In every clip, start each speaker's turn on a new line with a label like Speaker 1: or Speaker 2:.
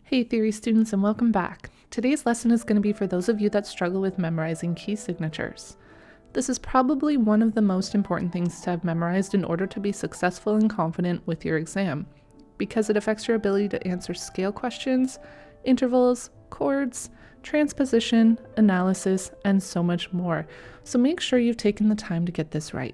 Speaker 1: Hey theory students, and welcome back. Today's lesson is going to be for those of you that struggle with memorizing key signatures. This is probably one of the most important things to have memorized in order to be successful and confident with your exam, because it affects your ability to answer scale questions, intervals, chords, transposition, analysis, and so much more. So make sure you've taken the time to get this right.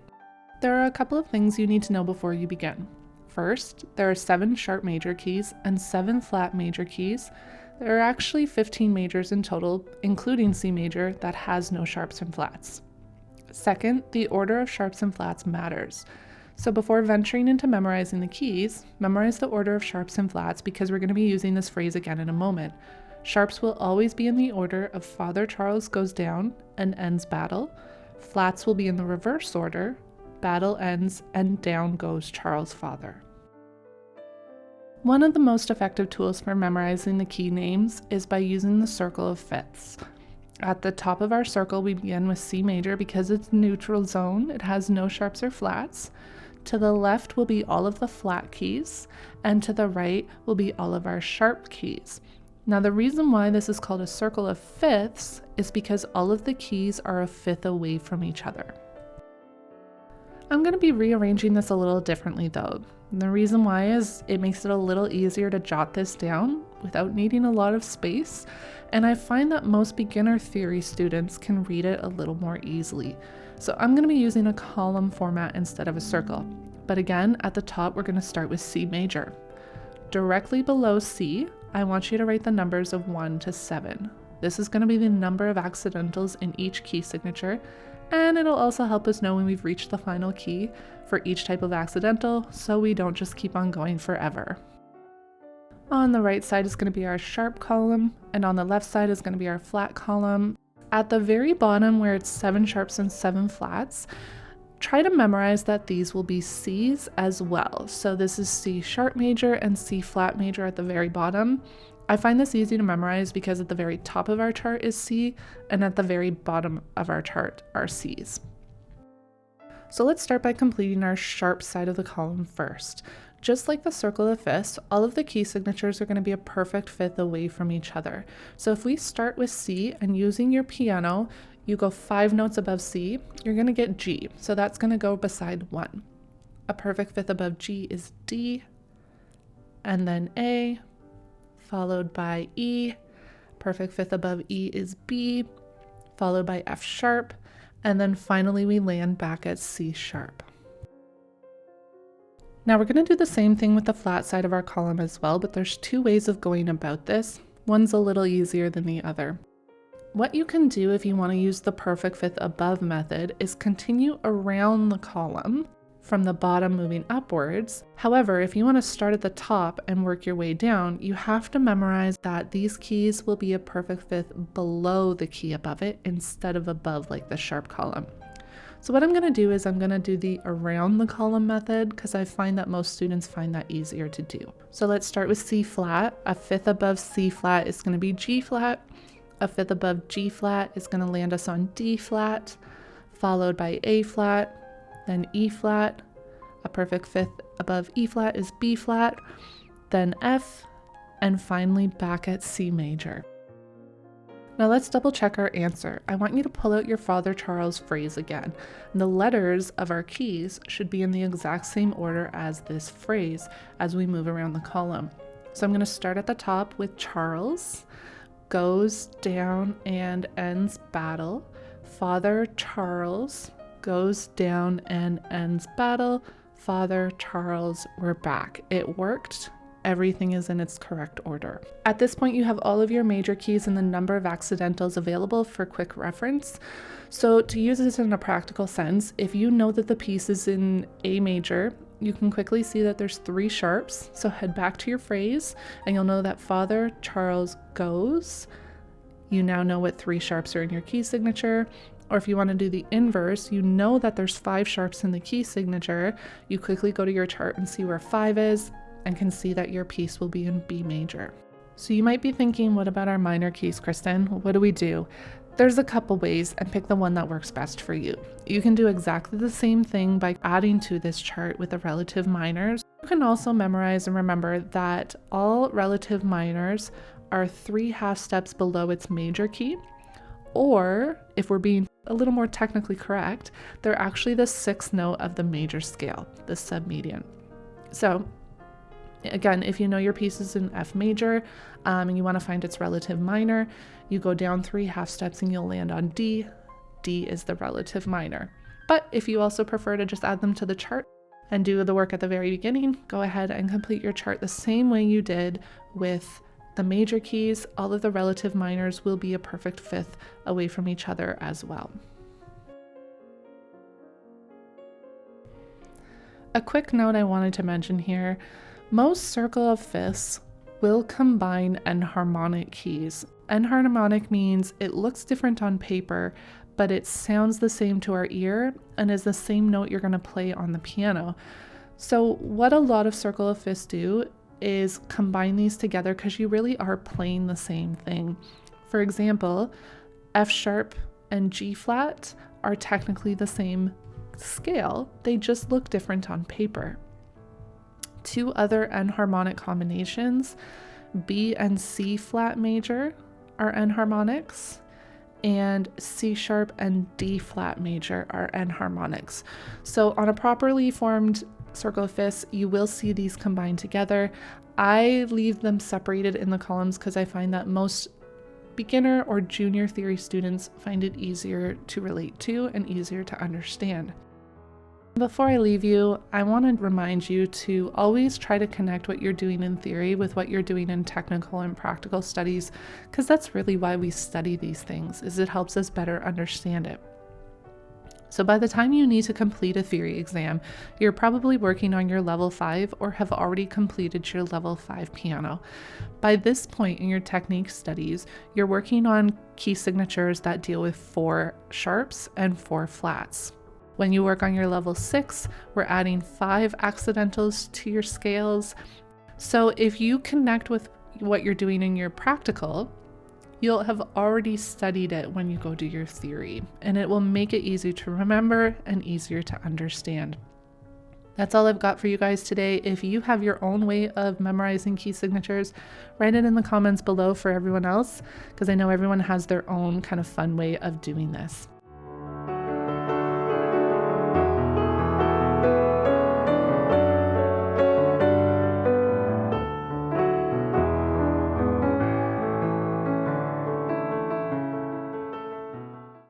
Speaker 1: There are a couple of things you need to know before you begin. First, there are 7 sharp major keys and 7 flat major keys. There are actually 15 majors in total, including C major, that has no sharps and flats. Second, the order of sharps and flats matters. So before venturing into memorizing the keys, memorize the order of sharps and flats because we're going to be using this phrase again in a moment. Sharps will always be in the order of Father Charles goes down and ends battle. Flats will be in the reverse order. Battle ends and down goes Charles' father. One of the most effective tools for memorizing the key names is by using the circle of fifths. At the top of our circle, we begin with C major because it's neutral zone. It has no sharps or flats. To the left will be all of the flat keys, and to the right will be all of our sharp keys. Now, the reason why this is called a circle of fifths is because all of the keys are a fifth away from each other. I'm going to be rearranging this a little differently though. And the reason why is it makes it a little easier to jot this down without needing a lot of space, and I find that most beginner theory students can read it a little more easily. So I'm going to be using a column format instead of a circle. But again, at the top we're going to start with C major. Directly below C, I want you to write the numbers of 1 to 7. This is going to be the number of accidentals in each key signature, and it'll also help us know when we've reached the final key for each type of accidental, so we don't just keep on going forever. On the right side is going to be our sharp column, and on the left side is going to be our flat column. At the very bottom, where it's 7 sharps and 7 flats, try to memorize that these will be C's as well. So this is C sharp major and C flat major at the very bottom. I find this easy to memorize because at the very top of our chart is C, and at the very bottom of our chart are C's. So let's start by completing our sharp side of the column first. Just like the circle of fifths, all of the key signatures are going to be a perfect fifth away from each other. So if we start with C and using your piano, you go 5 notes above C, you're going to get G. So that's going to go beside 1. A perfect fifth above G is D, and then A, followed by E. Perfect fifth above E is B, followed by F sharp, and then finally we land back at C sharp. Now we're going to do the same thing with the flat side of our column as well, but there's 2 ways of going about this. One's a little easier than the other. What you can do if you want to use the perfect fifth above method is continue around the column from the bottom moving upwards. However, if you want to start at the top and work your way down, you have to memorize that these keys will be a perfect fifth below the key above it instead of above like the sharp column. So what I'm going to do is I'm going to do the around the column method because I find that most students find that easier to do. So let's start with C flat. A fifth above C flat is going to be G flat. A fifth above G flat is going to land us on D flat, followed by A flat, then E flat. A perfect fifth above E flat is B flat, then F, and finally back at C major. Now let's double check our answer. I want you to pull out your Father Charles phrase again. The letters of our keys should be in the exact same order as this phrase as we move around the column. So I'm going to start at the top with Charles, goes down and ends battle. Father Charles goes down and ends battle. Father Charles, we're back. It worked. Everything is in its correct order. At this point, you have all of your major keys and the number of accidentals available for quick reference. So to use this in a practical sense, if you know that the piece is in A major, you can quickly see that there's 3 sharps. So head back to your phrase and you'll know that Father Charles goes. You now know what 3 sharps are in your key signature. Or if you want to do the inverse, you know that there's 5 sharps in the key signature. You quickly go to your chart and see where 5 is and can see that your piece will be in B major. So you might be thinking, what about our minor keys, Kristen? What do we do? There's a couple ways, and pick the one that works best for you. You can do exactly the same thing by adding to this chart with the relative minors. You can also memorize and remember that all relative minors are 3 half steps below its major key, or if we're being a little more technically correct, they're actually the 6th note of the major scale, the submedian. So again, if you know your piece is in F major and you want to find its relative minor, you go down 3 half steps and you'll land on D. D is the relative minor. But if you also prefer to just add them to the chart and do the work at the very beginning, go ahead and complete your chart the same way you did with the major keys. All of the relative minors will be a perfect 5th away from each other as well. A quick note I wanted to mention here, most circle of 5ths will combine enharmonic keys. Enharmonic means it looks different on paper, but it sounds the same to our ear and is the same note you're going to play on the piano. So what a lot of circle of 5ths do is combine these together because you really are playing the same thing. For example, F sharp and G flat are technically the same scale, they just look different on paper. 2 other enharmonic combinations, B and C flat major, are enharmonics, and C sharp and D flat major are enharmonics. So on a properly formed circle of 5ths, you will see these combined together. I leave them separated in the columns because I find that most beginner or junior theory students find it easier to relate to and easier to understand. Before I leave you, I want to remind you to always try to connect what you're doing in theory with what you're doing in technical and practical studies, because that's really why we study these things, is it helps us better understand it. So by the time you need to complete a theory exam, you're probably working on your level 5 or have already completed your level 5 piano. By this point in your technique studies, you're working on key signatures that deal with 4 sharps and 4 flats. When you work on your level 6, we're adding 5 accidentals to your scales. So if you connect with what you're doing in your practical, you'll have already studied it when you go do your theory, and it will make it easy to remember and easier to understand. That's all I've got for you guys today. If you have your own way of memorizing key signatures, write it in the comments below for everyone else, because I know everyone has their own kind of fun way of doing this.